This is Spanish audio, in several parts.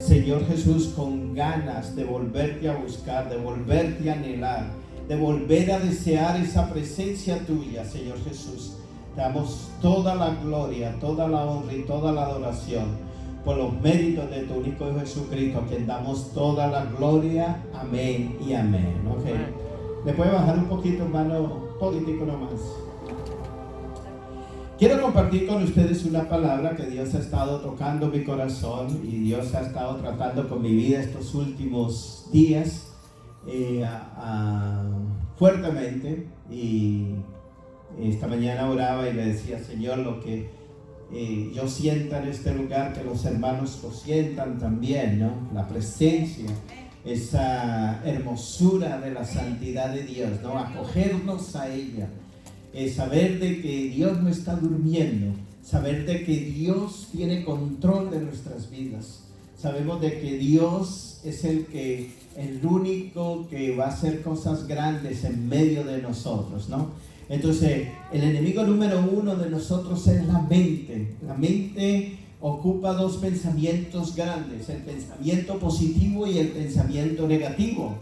Señor Jesús, con ganas de volverte a buscar, de volverte a anhelar, de volver a desear esa presencia tuya, Señor Jesús. Te damos toda la gloria, toda la honra y toda la adoración por los méritos de tu único Hijo Jesucristo, a quien damos toda la gloria. Amén y amén. Okay. ¿Le puede bajar un poquito, hermano? Político nomás. Quiero compartir con ustedes una palabra que Dios ha estado tocando mi corazón y Dios ha estado tratando con mi vida estos últimos días fuertemente. Y esta mañana oraba y le decía: Señor, lo que yo sienta en este lugar, que los hermanos lo sientan también, ¿no? La presencia, esa hermosura de la santidad de Dios, ¿no? Acogernos a ella. Saber de que Dios no está durmiendo, saber de que Dios tiene control de nuestras vidas. Sabemos de que Dios es el único que va a hacer cosas grandes en medio de nosotros, ¿no? Entonces, el enemigo número uno de nosotros es la mente. La mente ocupa dos pensamientos grandes: el pensamiento positivo y el pensamiento negativo.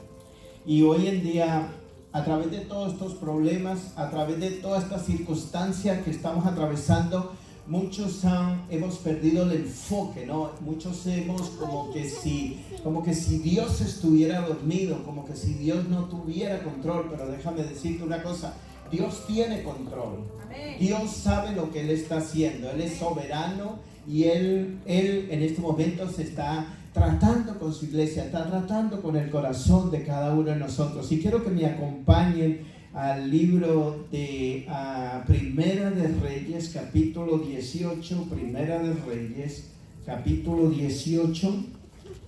Y hoy en día, a través de todos estos problemas, a través de todas estas circunstancias que estamos atravesando, muchos hemos perdido el enfoque, ¿no? Muchos hemos como que si Dios estuviera dormido, como que si Dios no tuviera control. Pero déjame decirte una cosa: Dios tiene control. Amén. Dios sabe lo que Él está haciendo. Él es soberano y Él en este momento se está tratando con su iglesia, está tratando con el corazón de cada uno de nosotros. Y quiero que me acompañen al libro de Primera de Reyes, capítulo 18. Primera de Reyes, capítulo 18.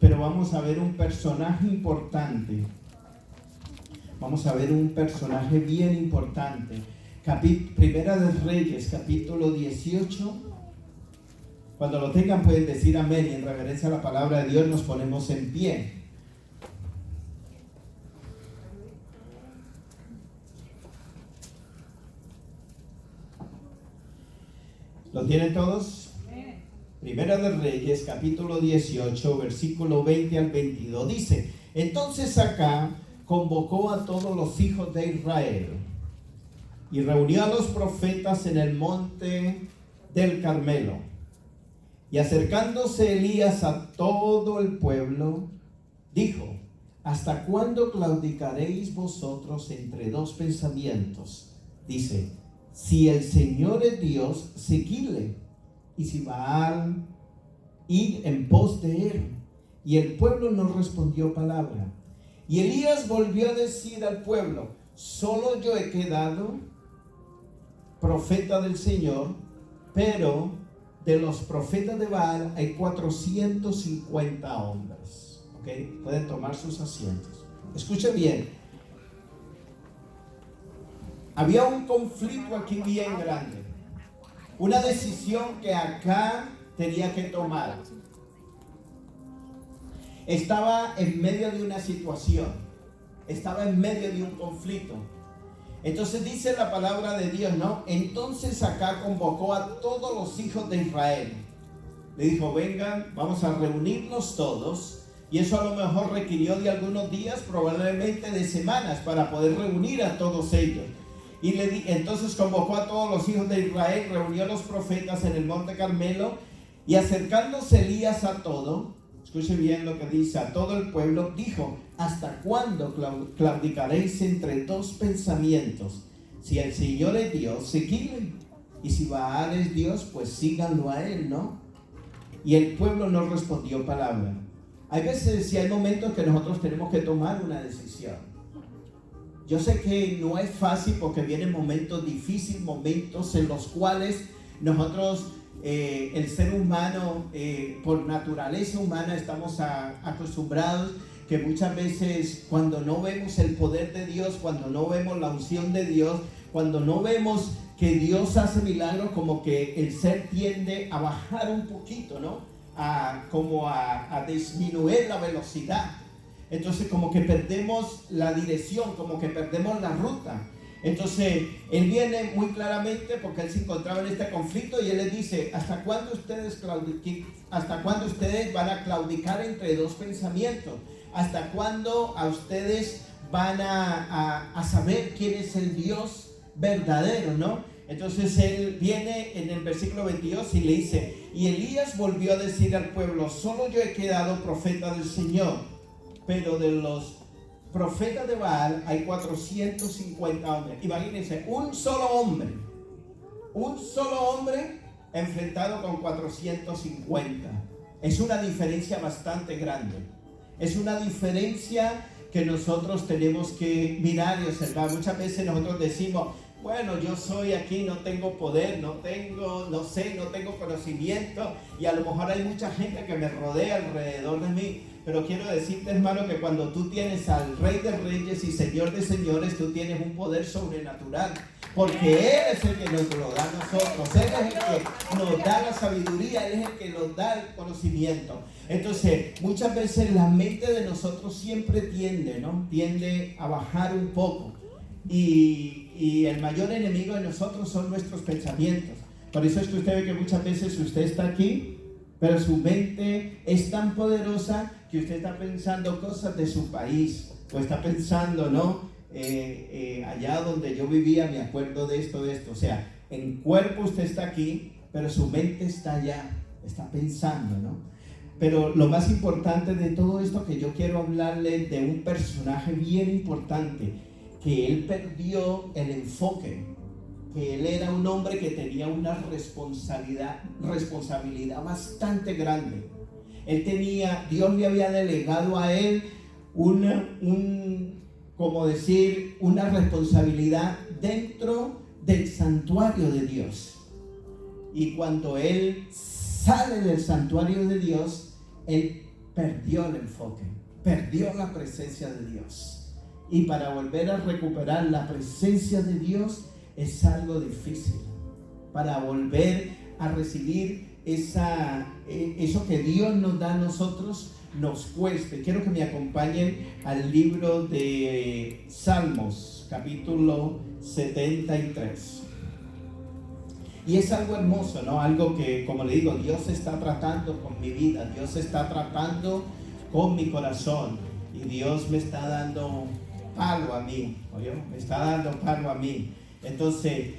Pero vamos a ver un personaje importante. Vamos a ver un personaje bien importante. Primera de Reyes, capítulo 18. Cuando lo tengan pueden decir amén, y en reverencia a la palabra de Dios nos ponemos en pie. ¿Lo tienen todos? Primera de Reyes, capítulo 18, versículo 20 al 22. Dice: entonces Acab convocó a todos los hijos de Israel y reunió a los profetas en el monte del Carmelo. Y acercándose Elías a todo el pueblo, dijo: ¿hasta cuándo claudicaréis vosotros entre dos pensamientos? Dice: si el Señor es Dios, seguidle, y si Baal, id en pos de él. Y el pueblo no respondió palabra. Y Elías volvió a decir al pueblo: solo yo he quedado profeta del Señor, pero de los profetas de Baal hay 450 hombres. ¿Ok? Pueden tomar sus asientos. Escuchen bien. Había un conflicto aquí bien grande. Una decisión que acá tenía que tomar. Estaba en medio de una situación. Estaba en medio de un conflicto. Entonces dice la palabra de Dios, ¿no? Entonces acá convocó a todos los hijos de Israel. Le dijo: vengan, vamos a reunirnos todos. Y eso a lo mejor requirió de algunos días, probablemente de semanas, para poder reunir a todos ellos. Y entonces convocó a todos los hijos de Israel, reunió a los profetas en el monte Carmelo. Y acercándose Elías a todo, escuche bien lo que dice, a todo el pueblo, dijo: ¿hasta cuándo claudicaréis entre dos pensamientos? Si el Señor es Dios, seguidle, y si Baal es Dios, pues síganlo a él, ¿no? Y el pueblo no respondió palabra. Hay veces y hay momentos que nosotros tenemos que tomar una decisión. Yo sé que no es fácil, porque vienen momentos difíciles, momentos en los cuales nosotros, el ser humano, por naturaleza humana, estamos acostumbrados que muchas veces, cuando no vemos el poder de Dios, cuando no vemos la unción de Dios, cuando no vemos que Dios hace milagros, como que el ser tiende a bajar un poquito, ¿no? A disminuir la velocidad. Entonces como que perdemos la dirección, como que perdemos la ruta. Entonces, él viene muy claramente porque él se encontraba en este conflicto y él les dice, ¿hasta cuándo ustedes van a claudicar entre dos pensamientos? ¿Hasta cuándo a ustedes van a saber quién es el Dios verdadero, no? Entonces él viene en el versículo 22 y le dice, y Elías volvió a decir al pueblo, solo yo he quedado profeta del Señor, pero de los profetas de Baal hay 450 hombres. Imagínense, un solo hombre enfrentado con 450. Es una diferencia bastante grande. Es una diferencia que nosotros tenemos que mirar y observar. Muchas veces nosotros decimos, bueno, yo soy aquí, no tengo poder, no tengo conocimiento, y a lo mejor hay mucha gente que me rodea alrededor de mí. Pero quiero decirte, hermano, que cuando tú tienes al Rey de Reyes y Señor de Señores, tú tienes un poder sobrenatural. Porque Él es el que nos lo da a nosotros. Él es el que nos da la sabiduría, Él es el que nos da el conocimiento. Entonces, muchas veces la mente de nosotros siempre tiende a bajar un poco. Y el mayor enemigo de nosotros son nuestros pensamientos. Por eso es que usted ve que muchas veces usted está aquí, pero su mente es tan poderosa que usted está pensando cosas de su país, o está pensando, allá donde yo vivía me acuerdo de esto. O sea, en cuerpo usted está aquí, pero su mente está allá, está pensando, ¿no? Pero lo más importante de todo esto, que yo quiero hablarle de un personaje bien importante, que él perdió el enfoque, que él era un hombre que tenía una responsabilidad bastante grande. Dios le había delegado a él una responsabilidad dentro del santuario de Dios. Y cuando él sale del santuario de Dios, él perdió el enfoque, perdió la presencia de Dios. Y para volver a recuperar la presencia de Dios es algo difícil. Para volver a recibir eso que Dios nos da a nosotros, nos cuesta. Quiero que me acompañen al libro de Salmos, capítulo 73. Y es algo hermoso, ¿no? Algo que, como le digo, Dios está tratando con mi vida, Dios está tratando con mi corazón, y Dios me está dando palo a mí, ¿oyó? Me está dando palo a mí. Entonces,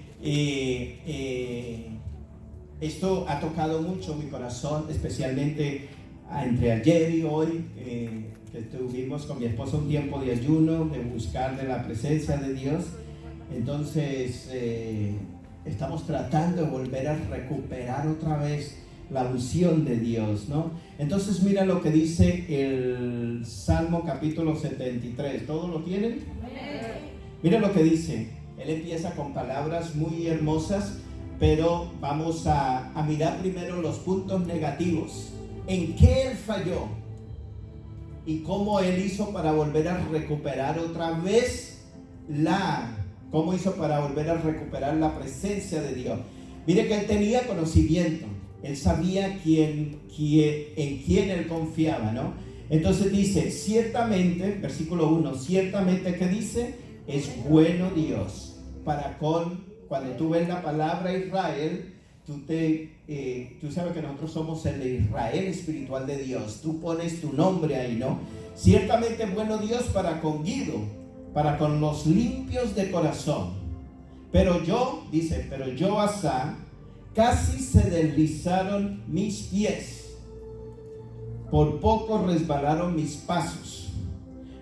esto ha tocado mucho mi corazón, especialmente entre ayer y hoy, que tuvimos con mi esposa un tiempo de ayuno, de buscar de la presencia de Dios. Entonces, estamos tratando de volver a recuperar otra vez la unción de Dios, ¿no? Entonces mira lo que dice el Salmo capítulo 73. ¿Todos lo tienen? Mira lo que dice. Él empieza con palabras muy hermosas, pero vamos a mirar primero los puntos negativos. ¿En qué él falló? Y cómo él hizo para volver a recuperar otra vez cómo hizo para volver a recuperar la presencia de Dios. Mire que él tenía conocimiento. Él sabía en quién él confiaba, ¿no? Entonces dice, ciertamente, versículo 1, ciertamente, ¿qué dice? Es bueno Dios cuando tú ves la palabra Israel, tú sabes que nosotros somos el Israel espiritual de Dios. Tú pones tu nombre ahí, ¿no? Ciertamente es bueno Dios para con Guido, para con los limpios de corazón. Pero yo, Asá, casi se deslizaron mis pies, por poco resbalaron mis pasos,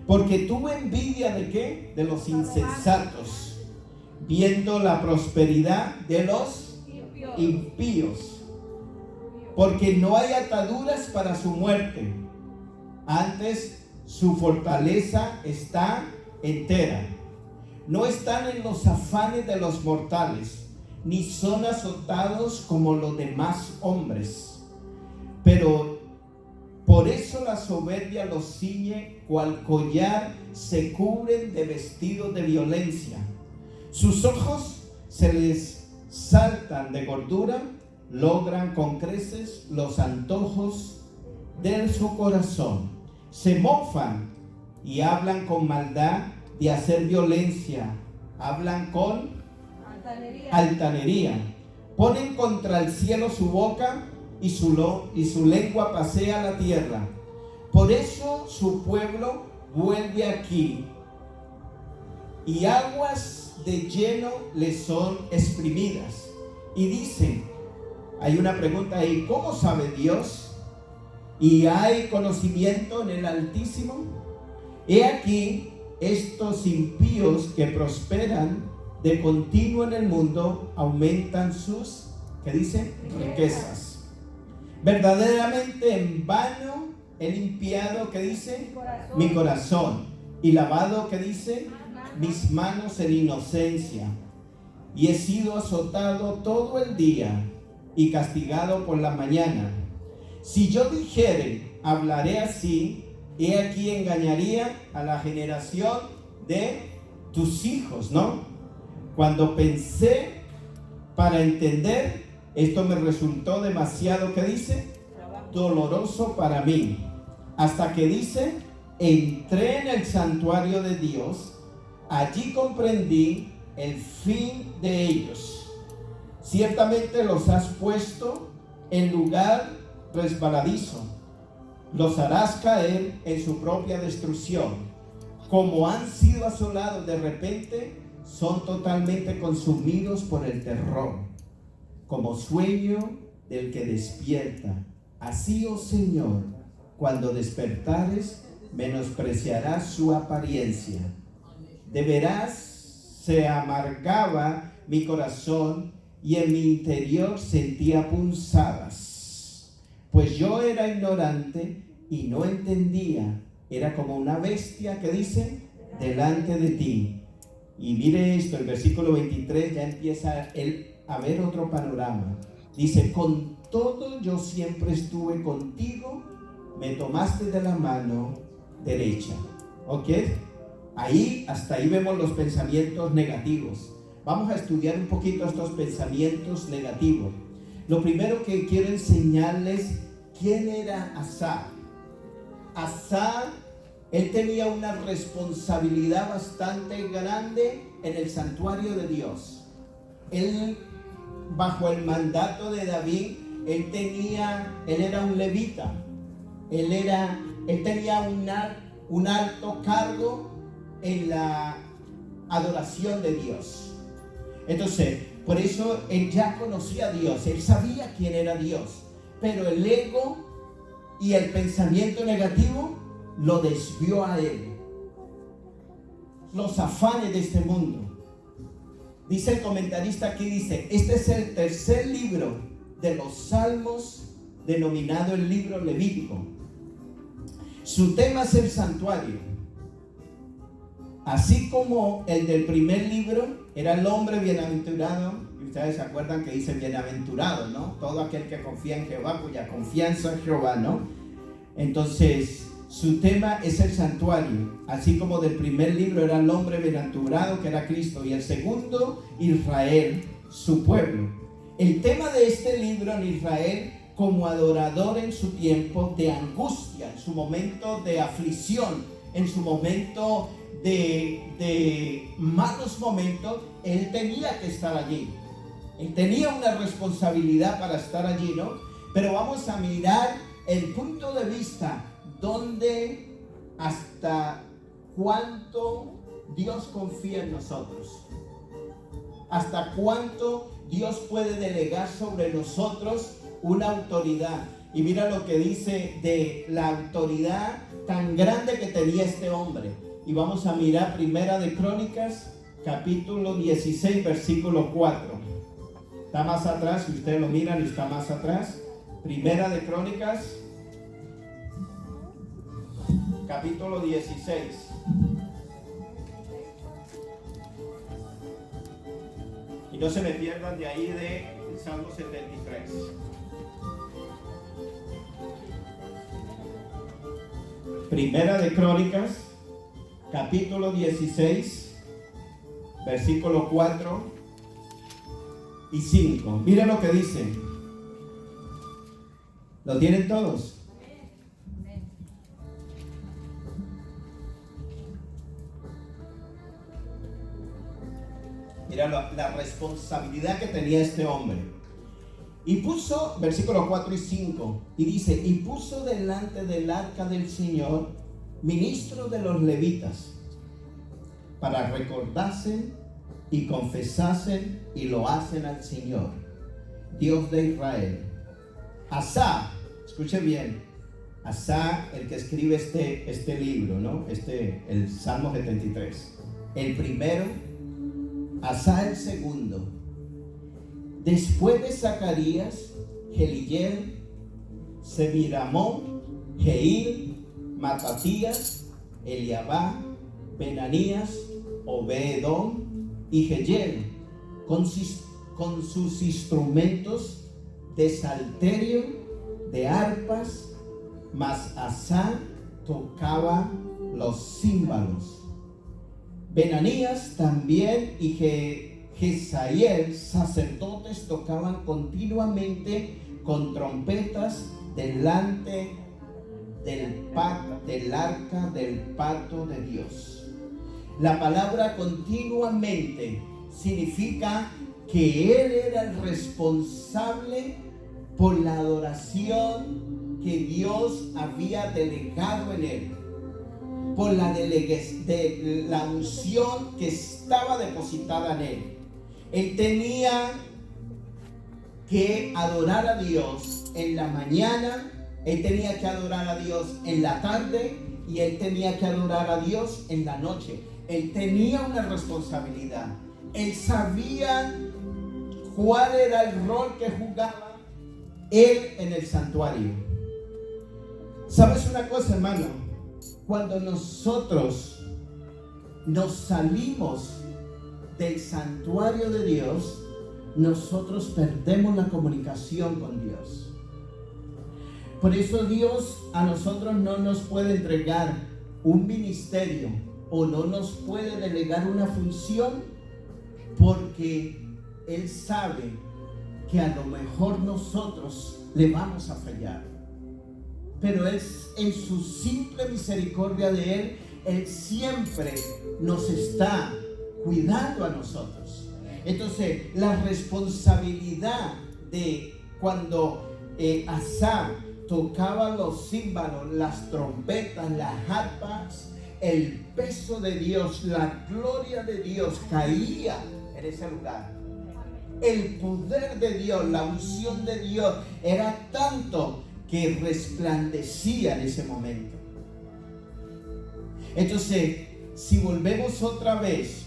porque tuve envidia ¿de qué? De los insensatos, viendo la prosperidad de los impíos, porque no hay ataduras para su muerte, antes su fortaleza está entera. No están en los afanes de los mortales, ni son azotados como los demás hombres. Pero por eso la soberbia los ciñe, cual collar se cubren de vestidos de violencia. Sus ojos se les saltan de gordura, logran con creces los antojos de su corazón. Se mofan y hablan con maldad de hacer violencia, hablan con altanería. Ponen contra el cielo su boca y su lengua pasea la tierra. Por eso su pueblo vuelve aquí y aguas de lleno les son exprimidas. Y dicen, hay una pregunta ahí, ¿cómo sabe Dios? ¿Y hay conocimiento en el Altísimo? He aquí, estos impíos que prosperan de continuo en el mundo aumentan sus, ¿qué dice? Riquezas. Verdaderamente en vano he limpiado, ¿qué dice? Mi corazón. Y lavado, ¿qué dice? Mis manos en inocencia. Y he sido azotado todo el día y castigado por la mañana. Si yo dijere, hablaré así, he aquí engañaría a la generación de tus hijos, ¿no? Cuando pensé para entender, esto me resultó demasiado, ¿qué dice? Doloroso para mí. Hasta que dice, entré en el santuario de Dios, allí comprendí el fin de ellos. Ciertamente los has puesto en lugar resbaladizo, los harás caer en su propia destrucción. Como han sido asolados de repente, son totalmente consumidos por el terror, como sueño del que despierta. Así, oh Señor, cuando despertares, menospreciarás su apariencia. De veras se amargaba mi corazón y en mi interior sentía punzadas, pues yo era ignorante y no entendía. Era como una bestia que dice, delante de ti. Y mire esto, el versículo 23 ya empieza él a ver otro panorama. Dice, con todo yo siempre estuve contigo, me tomaste de la mano derecha. ¿Ok? Hasta ahí vemos los pensamientos negativos. Vamos a estudiar un poquito estos pensamientos negativos. Lo primero que quiero enseñarles, ¿quién era Asa? Asa, él tenía una responsabilidad bastante grande en el santuario de Dios. Él, bajo el mandato de David, él era un levita. Él tenía un alto cargo en la adoración de Dios. Entonces, por eso él ya conocía a Dios, él sabía quién era Dios, pero el ego y el pensamiento negativo lo desvió a él. Los afanes de este mundo. Dice el comentarista aquí, dice, este es el tercer libro de los Salmos, denominado el libro Levítico. Su tema es el santuario. Así como el del primer libro era el hombre bienaventurado, y ustedes se acuerdan que dice bienaventurado, ¿no? Todo aquel que confía en Jehová, cuya confianza en Jehová, ¿no? Entonces, su tema es el santuario. Así como del primer libro era el hombre bienaventurado, que era Cristo, y el segundo, Israel, su pueblo. El tema de este libro en Israel, como adorador en su tiempo de angustia, en su momento de aflicción, en su momento de malos momentos, él tenía que estar allí. Él tenía una responsabilidad para estar allí, ¿no? Pero vamos a mirar el punto de vista donde hasta cuánto Dios confía en nosotros. Hasta cuánto Dios puede delegar sobre nosotros una autoridad. Y mira lo que dice de la autoridad tan grande que tenía este hombre. Y vamos a mirar Primera de Crónicas, capítulo 16, versículo 4. Está más atrás, si ustedes lo miran, está más atrás. Primera de Crónicas, capítulo 16. Y no se me pierdan de ahí de Salmo 73. Primera de Crónicas, capítulo 16, versículo 4 y 5. Mira lo que dice. ¿Lo tienen todos? Mira la responsabilidad que tenía este hombre. Y puso, versículos 4 y 5, y dice, y puso delante del arca del Señor ministros de los levitas, para recordasen y confesasen y lo hacen al Señor, Dios de Israel. Asá, escuche bien, Asá, el que escribe este libro, ¿no? El Salmo 73. El primero, Asá el segundo. Después de Zacarías, Jeliel, Semiramón, Jehiel, Matatías, Eliabá, Benanías, Obededom y Jehiel, con sus instrumentos de salterio, de arpas, mas Asá tocaba los címbalos. Benanías también y Jezaíel, sacerdotes, tocaban continuamente con trompetas delante del arca del pacto de Dios. La palabra continuamente significa que él era el responsable por la adoración que Dios había delegado en él, por la unción que estaba depositada en él. Él tenía que adorar a Dios en la mañana, él tenía que adorar a Dios en la tarde y él tenía que adorar a Dios en la noche. Él tenía una responsabilidad. Él sabía cuál era el rol que jugaba él en el santuario. ¿Sabes una cosa, hermano? Cuando nosotros nos salimos del santuario de Dios, nosotros perdemos la comunicación con Dios. Por eso Dios a nosotros no nos puede entregar un ministerio o no nos puede delegar una función, porque Él sabe que a lo mejor nosotros le vamos a fallar. Pero es en su simple misericordia de Él, Él siempre nos está cuidando a nosotros. Entonces, la responsabilidad de cuando Asá tocaba los címbalos, las trompetas, las arpas, el peso de Dios, la gloria de Dios caía en ese lugar. El poder de Dios, la unción de Dios era tanto que resplandecía en ese momento. Entonces, si volvemos otra vez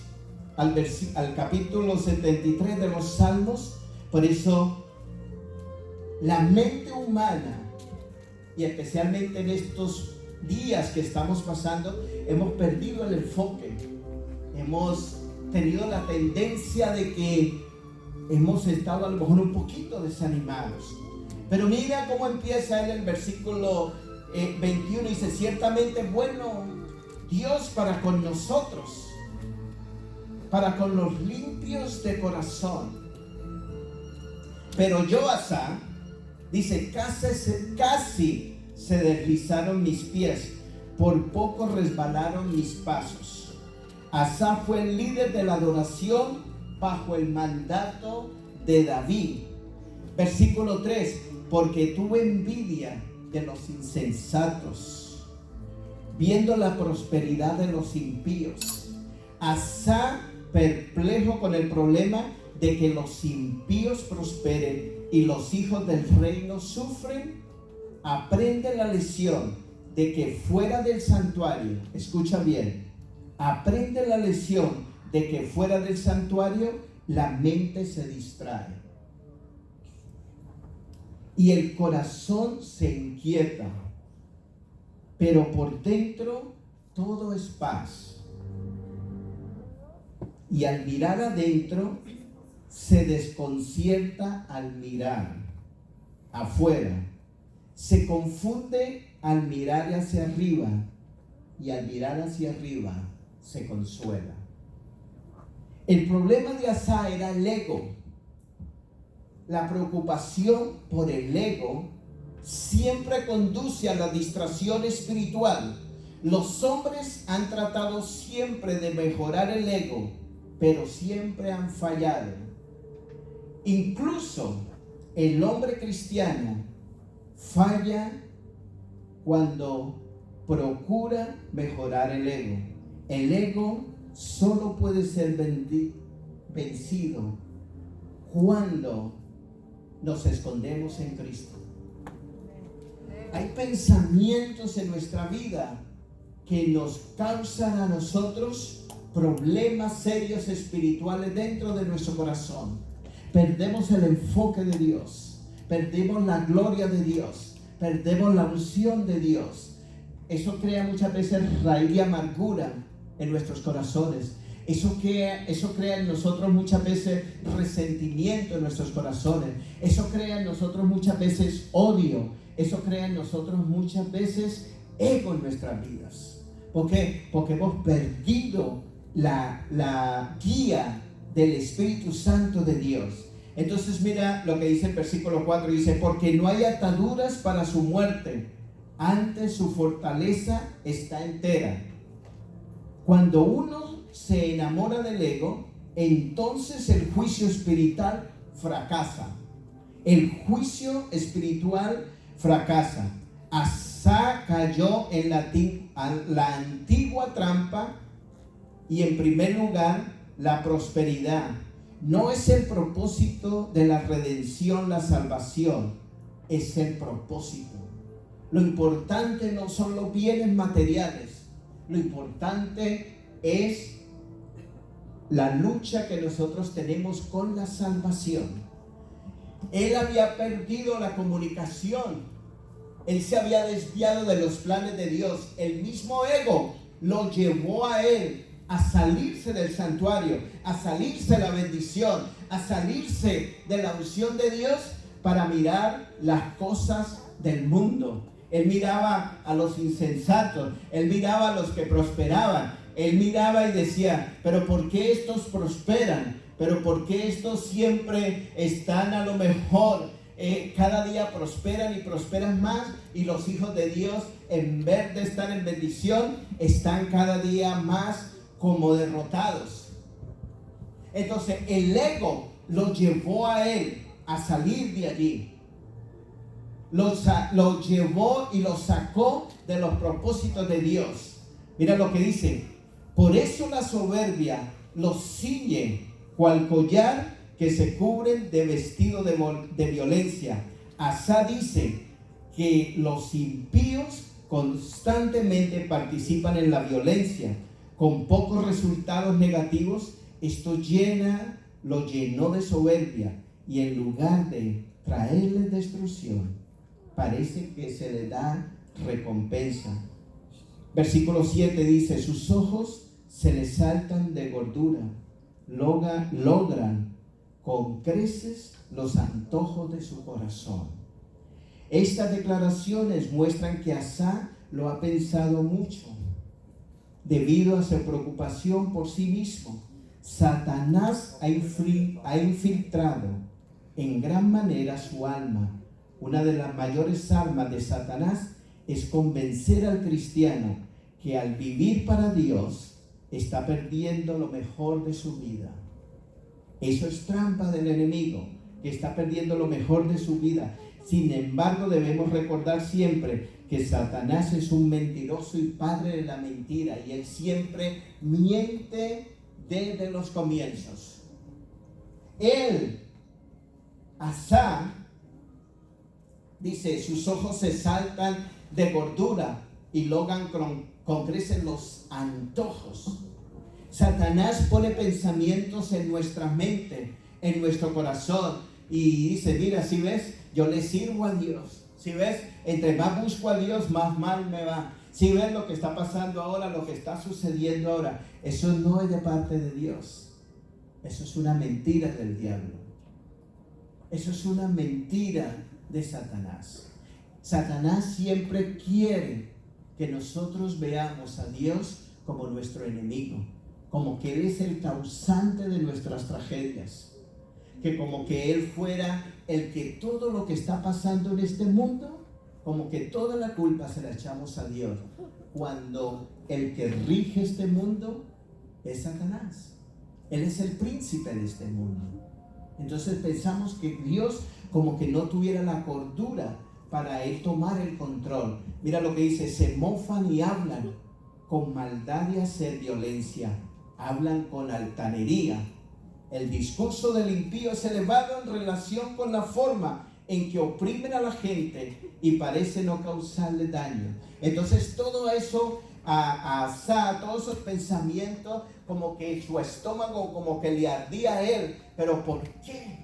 al capítulo 73 de los Salmos, por eso la mente humana, y especialmente en estos días que estamos pasando, hemos perdido el enfoque. Hemos tenido la tendencia de que hemos estado a lo mejor un poquito desanimados. Pero mira cómo empieza él el versículo 21. Dice, ciertamente bueno Dios para con nosotros, para con los limpios de corazón. Pero yo, Asá, dice, casi se deslizaron mis pies, por poco resbalaron mis pasos. Asá fue el líder de la adoración bajo el mandato de David. Versículo 3, porque tuve envidia de los insensatos, viendo la prosperidad de los impíos. Asá, perplejo con el problema de que los impíos prosperen y los hijos del reino sufren, aprende la lección de que fuera del santuario, escucha bien, aprende la lección de que fuera del santuario la mente se distrae y el corazón se inquieta, pero por dentro todo es paz. Y al mirar adentro se desconcierta al mirar afuera, se confunde al mirar hacia arriba y al mirar hacia arriba se consuela. El problema de Asá era el ego. La preocupación por el ego siempre conduce a la distracción espiritual. Los hombres han tratado siempre de mejorar el ego pero siempre han fallado. Incluso el hombre cristiano falla cuando procura mejorar el ego. El ego solo puede ser vencido cuando nos escondemos en Cristo. Hay pensamientos en nuestra vida que nos causan a nosotros problemas serios espirituales dentro de nuestro corazón. Perdemos el enfoque de Dios, perdemos la gloria de Dios, perdemos la unción de Dios. Eso crea muchas veces raíz de amargura en nuestros corazones. Eso crea en nosotros muchas veces resentimiento en nuestros corazones. Eso crea en nosotros muchas veces odio. Eso crea en nosotros muchas veces ego en nuestras vidas. ¿Por qué? Porque hemos perdido la guía del Espíritu Santo de Dios. Entonces mira lo que dice el versículo 4, dice: porque no hay ataduras para su muerte, antes su fortaleza está entera. Cuando uno se enamora del ego, entonces el juicio espiritual fracasa. El juicio espiritual fracasa. Asa cayó en la antigua trampa, y en primer lugar la prosperidad. No es el propósito de la redención, la salvación, es el propósito. Lo importante no son los bienes materiales, lo importante es la lucha que nosotros tenemos con la salvación. Él había perdido la comunicación, él se había desviado de los planes de Dios. El mismo ego lo llevó a él a salirse del santuario, a salirse de la bendición, a salirse de la unción de Dios para mirar las cosas del mundo. Él miraba a los insensatos, él miraba a los que prosperaban, él miraba y decía: pero ¿por qué estos prosperan? ¿Pero por qué estos siempre están a lo mejor? Cada día prosperan y prosperan más, y los hijos de Dios, en vez de estar en bendición, están cada día más como derrotados. Entonces el ego lo llevó a él a salir de allí. Lo llevó y lo sacó de los propósitos de Dios. Mira lo que dice: por eso la soberbia los ciñe cual collar que se cubren de vestido de violencia. Asá dice que los impíos constantemente participan en la violencia, con pocos resultados negativos. Esto lo llenó de soberbia, y en lugar de traerle destrucción, parece que se le da recompensa. Versículo 7 dice: sus ojos se le saltan de gordura, logran con creces los antojos de su corazón. Estas declaraciones muestran que Asa lo ha pensado mucho. Debido a su preocupación por sí mismo, Satanás ha infiltrado en gran manera su alma. Una de las mayores armas de Satanás es convencer al cristiano que al vivir para Dios está perdiendo lo mejor de su vida. Eso es trampa del enemigo, que está perdiendo lo mejor de su vida. Sin embargo, debemos recordar siempre que Satanás es un mentiroso y padre de la mentira, y él siempre miente desde los comienzos. Asa, dice: sus ojos se saltan de gordura y logran con creces los antojos. Satanás pone pensamientos en nuestra mente, en nuestro corazón, y dice: mira, si ves, yo le sirvo a Dios. Si ves, entre más busco a Dios, más mal me va. Si ves lo que está pasando ahora, lo que está sucediendo ahora, eso no es de parte de Dios. Eso es una mentira del diablo. Eso es una mentira de Satanás. Satanás siempre quiere que nosotros veamos a Dios como nuestro enemigo, como que Él es el causante de nuestras tragedias, que como que Él fuera el que todo lo que está pasando en este mundo, como que toda la culpa se la echamos a Dios, cuando el que rige este mundo es Satanás. Él es el príncipe de este mundo. Entonces pensamos que Dios como que no tuviera la cordura para Él tomar el control. Mira lo que dice: se mofan y hablan con maldad y hacer violencia, hablan con altanería. El discurso del impío es elevado en relación con la forma en que oprimen a la gente y parece no causarle daño. Entonces todo eso, todos esos pensamientos, como que su estómago como que le ardía a él. Pero ¿por qué?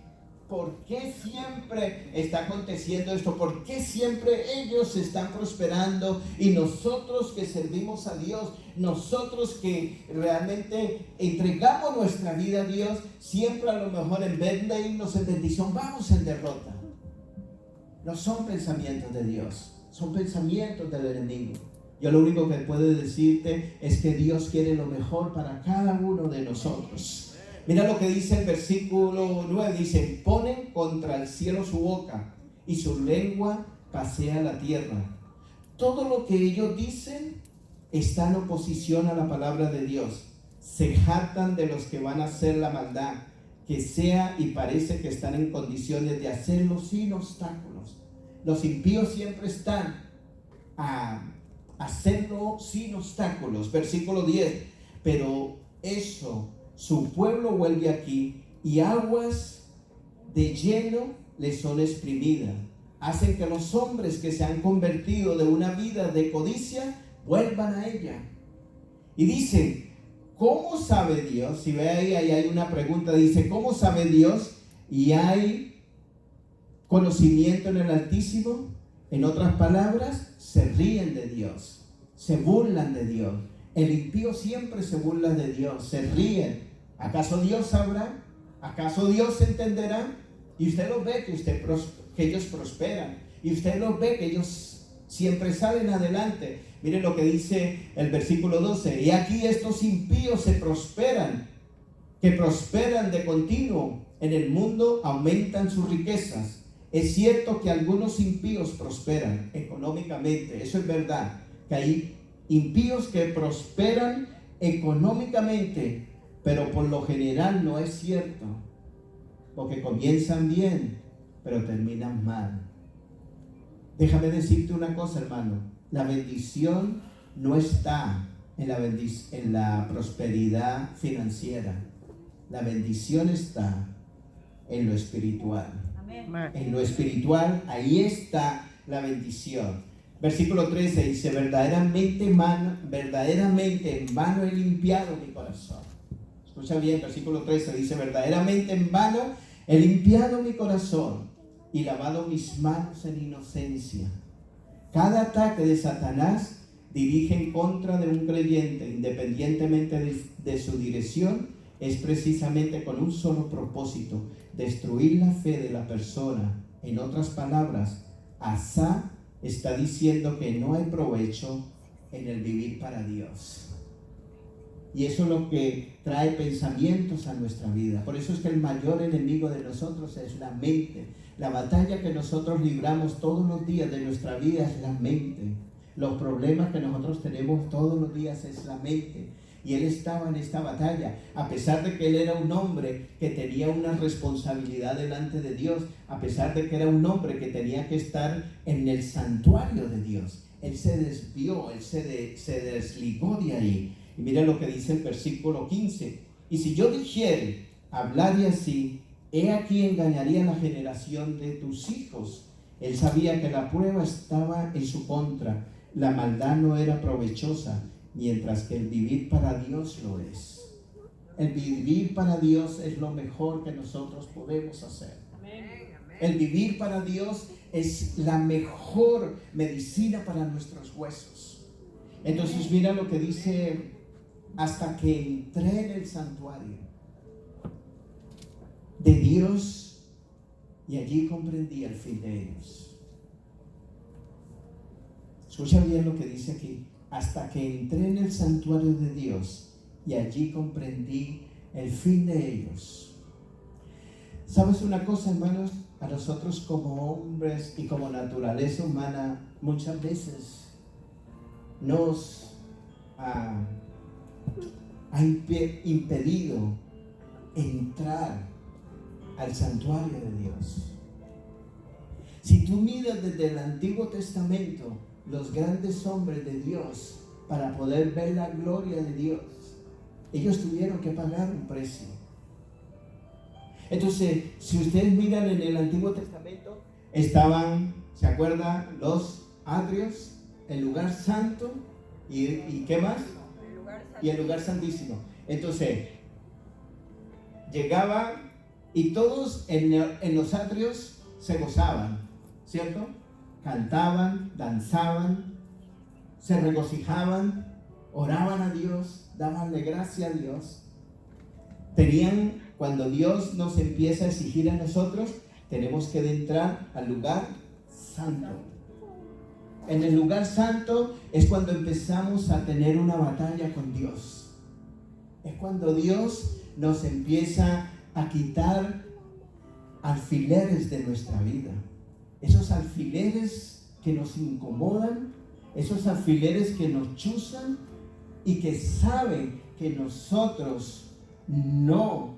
¿Por qué siempre está aconteciendo esto? ¿Por qué siempre ellos están prosperando y nosotros que servimos a Dios, nosotros que realmente entregamos nuestra vida a Dios, siempre a lo mejor en vez de irnos en bendición, vamos en derrota? No son pensamientos de Dios, son pensamientos del enemigo. Yo lo único que puedo decirte es que Dios quiere lo mejor para cada uno de nosotros. Mira lo que dice el versículo 9, dice: ponen contra el cielo su boca y su lengua pasea la tierra. Todo lo que ellos dicen está en oposición a la palabra de Dios. Se jactan de los que van a hacer la maldad, que sea y parece que están en condiciones de hacerlo sin obstáculos. Los impíos siempre están a hacerlo sin obstáculos. Versículo 10, pero eso, su pueblo vuelve aquí y aguas de lleno les son exprimidas. Hacen que los hombres que se han convertido de una vida de codicia vuelvan a ella. Y dicen: ¿cómo sabe Dios? Si ve ahí hay una pregunta, dice: ¿cómo sabe Dios? Y hay conocimiento en el Altísimo. En otras palabras, se ríen de Dios, se burlan de Dios. El impío siempre se burla de Dios, se ríen. ¿Acaso Dios sabrá? ¿Acaso Dios entenderá? Y usted los ve que ellos prosperan. Y usted los ve que ellos siempre salen adelante. Miren lo que dice el versículo 12. Y aquí estos impíos se prosperan, que prosperan de continuo. En el mundo aumentan sus riquezas. Es cierto que algunos impíos prosperan económicamente. Eso es verdad. Que hay impíos que prosperan económicamente, pero por lo general no es cierto, porque comienzan bien, pero terminan mal. Déjame decirte una cosa, hermano: la bendición no está en la prosperidad financiera. La bendición está en lo espiritual. Amén. En lo espiritual, ahí está la bendición. Versículo 13 dice: verdaderamente en vano he limpiado mi corazón. Escucha bien, versículo 13 dice: verdaderamente en vano he limpiado mi corazón y lavado mis manos en inocencia. Cada ataque de Satanás dirige en contra de un creyente, independientemente de su dirección, es precisamente con un solo propósito: destruir la fe de la persona. En otras palabras, Asa está diciendo que no hay provecho en el vivir para Dios. Y eso es lo que trae pensamientos a nuestra vida. Por eso es que el mayor enemigo de nosotros es la mente. La batalla que nosotros libramos todos los días de nuestra vida es la mente. Los problemas que nosotros tenemos todos los días es la mente. Y él estaba en esta batalla, a pesar de que él era un hombre que tenía una responsabilidad delante de Dios, a pesar de que era un hombre que tenía que estar en el santuario de Dios. Él se desvió, él se desligó de ahí. Y mira lo que dice el versículo 15: y si yo dijere, hablaré así, he aquí engañaría a la generación de tus hijos. Él sabía que la prueba estaba en su contra, la maldad no era provechosa, mientras que el vivir para Dios lo es. El vivir para Dios es lo mejor que nosotros podemos hacer. El vivir para Dios es la mejor medicina para nuestros huesos. Entonces mira lo que dice: hasta que entré en el santuario de Dios y allí comprendí el fin de ellos. Escucha bien lo que dice aquí: hasta que entré en el santuario de Dios y allí comprendí el fin de ellos. ¿Sabes una cosa, hermanos? A nosotros como hombres y como naturaleza humana muchas veces nos ha impedido entrar al santuario de Dios. Si tú miras desde el Antiguo Testamento, los grandes hombres de Dios, para poder ver la gloria de Dios, ellos tuvieron que pagar un precio. Entonces, si ustedes miran en el Antiguo Testamento, estaban, ¿se acuerdan? Los atrios, el lugar santo y ¿qué más? Y el lugar santísimo. Entonces, llegaban y todos en los atrios se gozaban, ¿cierto? Cantaban, danzaban, se regocijaban, oraban a Dios, dabanle gracia a Dios. Cuando Dios nos empieza a exigir a nosotros, tenemos que entrar al lugar santo. En el lugar santo es cuando empezamos a tener una batalla con Dios. Es cuando Dios nos empieza a quitar alfileres de nuestra vida. Esos alfileres que nos incomodan, esos alfileres que nos chuzan y que saben que nosotros no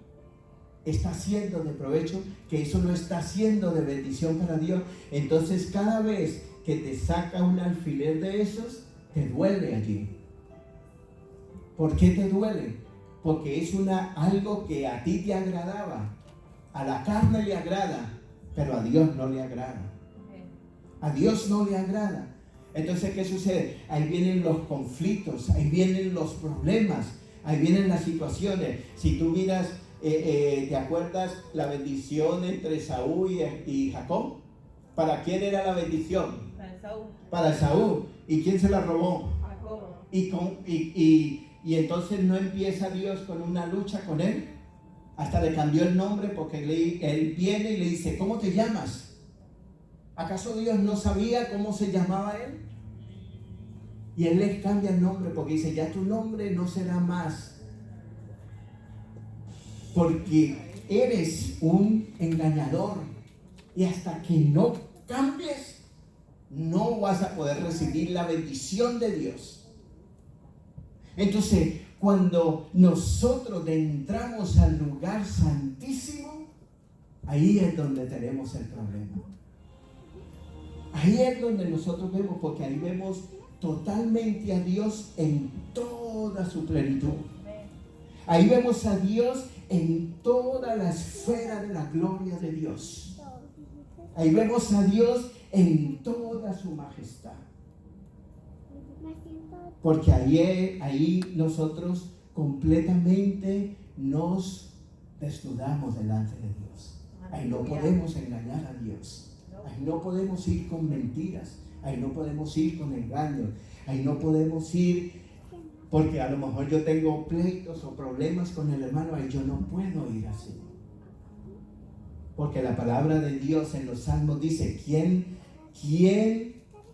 está siendo de provecho, que eso no está siendo de bendición para Dios. Entonces cada vez que te saca un alfiler de esos, te duele allí. ¿Por qué te duele? Porque es algo que a ti te agradaba, a la carne le agrada, pero a Dios no le agrada. A Dios no le agrada. Entonces, ¿qué sucede? Ahí vienen los conflictos, ahí vienen los problemas, ahí vienen las situaciones. Si tú miras, ¿te acuerdas la bendición entre Esaú y Jacob? ¿Para quién era la bendición? Para Esaú. Para Esaú. ¿Y quién se la robó? Jacob. Y entonces no empieza Dios con una lucha con él. Hasta le cambió el nombre porque él viene y le dice, ¿cómo te llamas? ¿Acaso Dios no sabía cómo se llamaba él? Y él le cambia el nombre porque dice, ya tu nombre no será más, porque eres un engañador y hasta que no cambies no vas a poder recibir la bendición de Dios. Entonces, cuando nosotros entramos al lugar santísimo, ahí es donde tenemos el problema. Ahí es donde nosotros vemos, porque ahí vemos totalmente a Dios en toda su plenitud. Ahí vemos a Dios en toda la esfera de la gloria de Dios. Ahí vemos a Dios en toda su majestad. Porque ahí nosotros completamente nos desnudamos delante de Dios. Ahí no podemos engañar a Dios. Ahí no podemos ir con mentiras. Ahí no podemos ir con engaños. Ahí no podemos ir porque a lo mejor yo tengo pleitos o problemas con el hermano. Ahí yo no puedo ir así. Porque la palabra de Dios en los Salmos dice, ¿quién